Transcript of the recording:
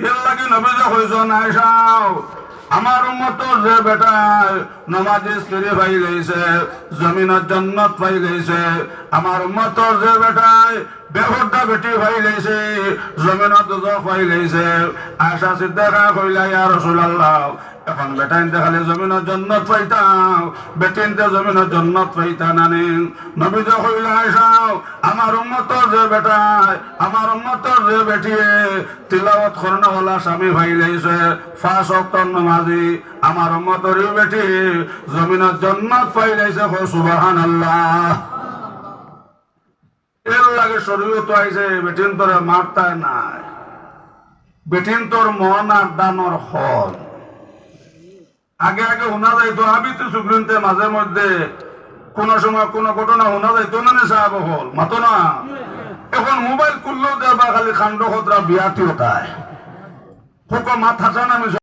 এর লাগি নবীজি কইছেন আয়েশাও আমার উম্মতর যে বেটায় নামাজি স্ত্রী পাই গেছে জমিনত জান্নাত পাই গেছে আমার উম্মতর যে বেটায় বেহুদা বেটি পাই গেছে জমিনত দোজখ পাই গেছে আয়েশা সিদ্দিকা কইলা ইয়া রাসূলুল্লাহ এখন বেটাইন দেখালে জমিনত জান্নাত পাইতাম বেটিন দে জমিনত জান্নাত পাইতা নানি নবীজি কইলা আয়েশা আমার উম্মতর যে বেটায় আমার উম্মতর যে বেটিয়ে তিলাওয়াত করনেওয়ালা স্বামী ভাই লাইছে 5 ওয়াক্ত নামাজি আমার উম্মতর বেটি জমিনত জান্নাত পাই লাইছে সুবহানাল্লাহ এর লাগে শরীয়ত আইছে বেটিন তোরে মারতায় নাই বেটিন তোর মন আর দানর হল আগে আগে শোনা যাইতো আবিতে সুগ্রিনতে মাঝে মধ্যে কোন সময় কোন ঘটনা শোনা যাইতো না সাহেব হল মাতো না এখন মোবাইল খুললেও দেবা খালি খান্ড খতরা বিয়াটি ওটায় মাথা জানা